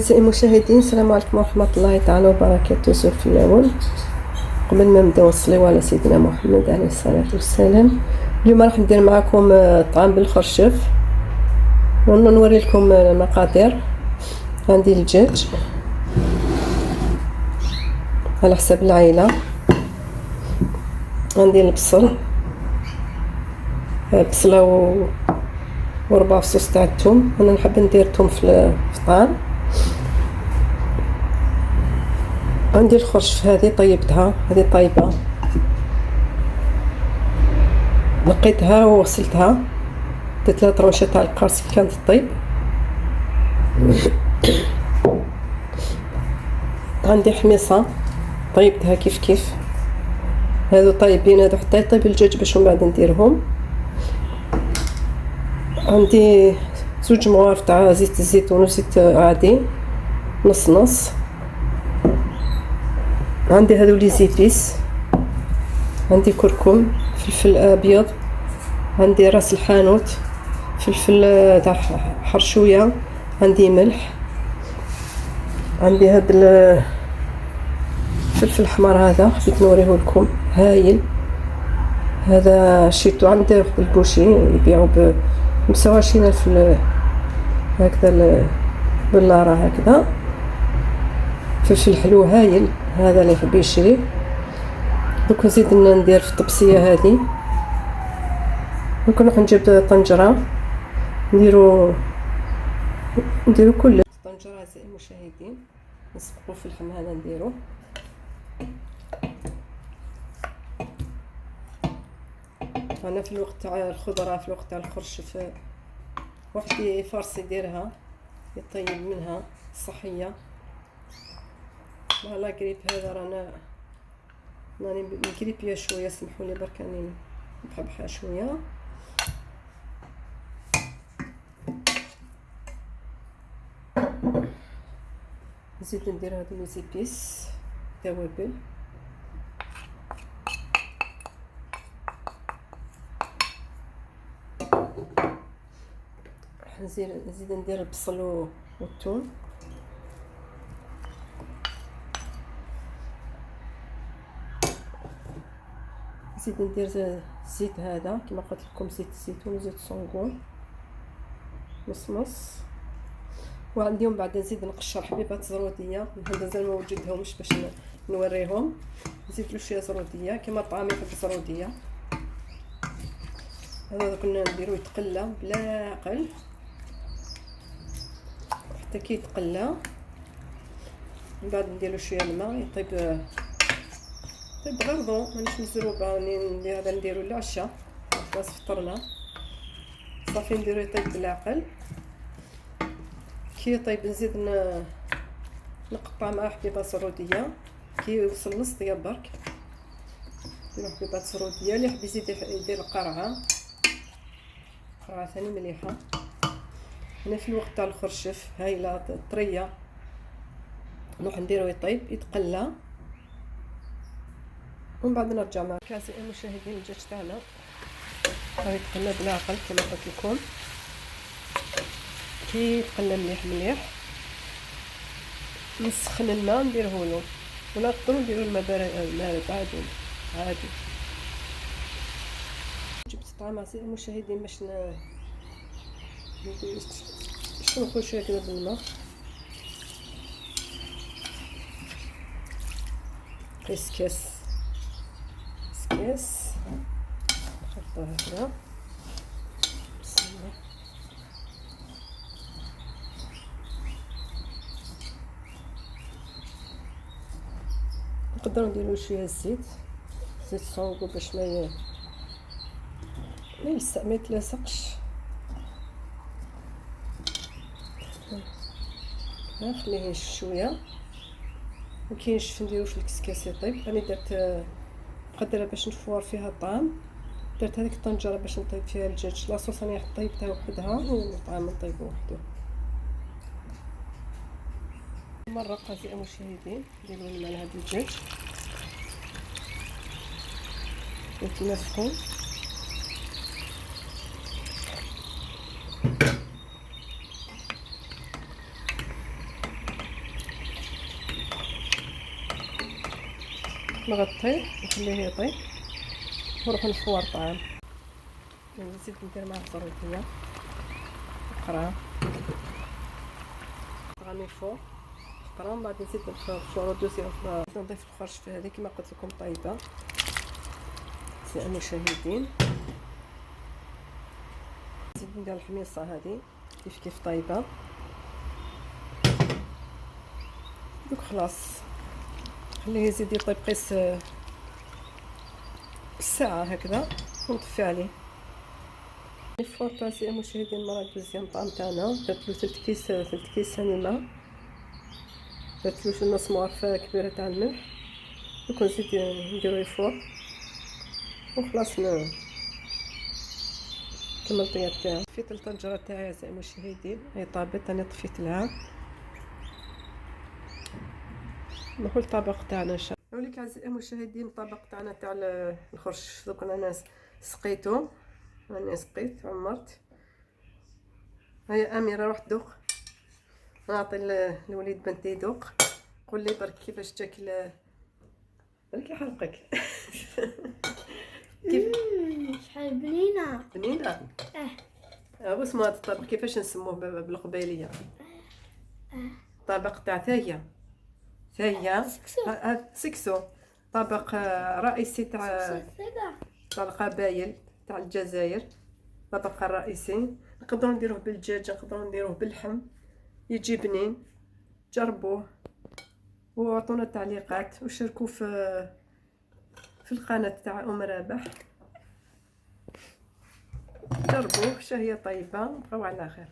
أعزائي المشاهدين، السلام عليكم ورحمة الله تعالى وبركاته. سور في الأول، قبل ما نبداو نصليو على سيدنا محمد عليه الصلاة والسلام. اليوم راح ندير معكم طعام بالخرشف، ونوري لكم المقادير. عندي الدجاج على حساب العائلة، عندي البصل، بصلة وربع فصوص تاع الثوم. انا نحب ندير ثوم في الطعام. عندي الخرشف، هذه طيبتها، هذه طيبه، نقيتها وغسلتها، درت لها طروشه تاع القرص كانت طيب. عندي حميصه طيبتها كيف هادو طيبين، هادو حتى يطيب الدجاج باش من بعد نديرهم. عندي زوج مغارف تاع زيت الزيتون وزيت عادي نص. عندي هادو لي زيبيس، عندي كركم، فلفل ابيض، عندي راس الحانوت، فلفل تاع حرشويه، عندي ملح، عندي هاد الفلفل الاحمر هذا حبيت نوريه لكم، هايل. هذا شريتو عند البوشي، يبيعوا ب 25,000 هكذا باللارة هكذا. فلفل حلو هايل، هذا اللي يحب يشري. دوك نزيد ندير في الطبسيه هذه. نروح نجيب طنجره، نديرو كل طنجره. اعزائي المشاهدين، نسبقو في اللحم هذا نديرو. انا في الوقت تاع الخضره، في الوقت تاع الخرشف، واحد فرص يديرها يطيب منها صحيه. لا قريب هذا راني نقريبيا شويه، سمحوا لي برك راني نبحبحها شويه. نزيد ندير هادو لي زيبيس توابل. نزيد ندير البصل والثوم. نزيد ندير الزيت هذا كما قلت لكم، زيت الزيتون وزيت الصنقون نص. وعندي من بعد نزيد نقشر حبيبات زروديه، مازال ما وجدتهمش باش نوريهم. نزيد له شويه زروديه كما الطعام يحب الزروديه. هذا كنا نديرو يتقلى بلا عقل حتى كي يتقلى. من بعد نديرو شويه الماء يطيب غير ضو، مانيش مزروبه. راني هذا نديرو العشاء، خلاص فطرنا صافي، نديرو يطيب بالعقل. كي يطيب نزيد نقطع معاه حبيبات سروديه. كي يوصل نص طياب برك نديرو حبيبات سروديه. اللي يحب يزيد يدير قرعه ثاني مليحه. هنا في الوقت تاع الخرشف هايله طريه، نروح نديرو يطيب يتقلى، ومن بعد نرجع مع أعزائي المشاهدين. الدجاج تاعنا راه يتقلى بالعقل كما قلت لكم. كي يتقلى مليح نسخن الماء نديرهولو، ولا نقدروا نديرو الماء بارد عادي. جبت الطعام أعزائي المشاهدين باش نشوفو شويه كذا بالماء. كيس نحطها هكذا. بسم الله. نقدروا نديروا شويه زيت الصنقو باش ما يتلاصقش. نخليه ينشف شويه، وكي ينشف نديرو في الكسكاس يطيب. راني درت مقدره باش نفور فيها الطعام، درت هذيك الطنجره باش نطيب فيها الدجاج. لاصوص راني طيبتها وحدها والطعام نطيبو وحده. مرة أعزائي المشاهدين، نديرو الماء لهاد الدجاج يتنفخو. نغطيه نخليه يطيب ونروح نفور الطعام. نزيد ندير معاه صريفيه اخرى غني فور اخرى، من بعد نزيد نفور دوزيام فوا. نضيف الخرش هذه كما قلت لكم طيبه سي المشاهدين. نزيد ندير الحميصه هذه كيف طيبه. دوك خلاص خليه يزيد يطيب قيس ساعه هكذا ونطفي عليه. الفور تاع سي المشاهدين مرة دوزيام طعم تاعنا درتلو ثلث كيس الماء، درتلو نص مغرفه كبيره تاع الملح. دوك نزيد نديرو الفور وخلاص نكمل الطياب تاعي. طفيت الطنجره تاعي اعزائي المشاهدين، هي طابت راني طفيت لها. نروحو للطبق تاعنا ان شاء الله. نوريك اعزائي المشاهدين الطبق تاعنا تاع الخرش. دوك انا سقيتو، راني سقيت عمرت. هيا اميره روح دوق، نعطي الوليد بنتي يذوق. قول لي برك كيفاش تاكل، برك يحرقك. كيف شحال بنينه بنينه. واسمو هذا الطبق كيفاش نسموه بالقبيليه؟ طبق تاع ثاهيه سكسو. طبق رئيسي تاع القبائل تاع الجزائر. الطبق الرئيسي نقدروا نديروه بالدجاج، نقدروا نديروه باللحم، يجي بنين. جربوه وعطونا التعليقات وشاركوا في القناه تاع رابح. جربوه شهيه طيبه. بقاو على خير.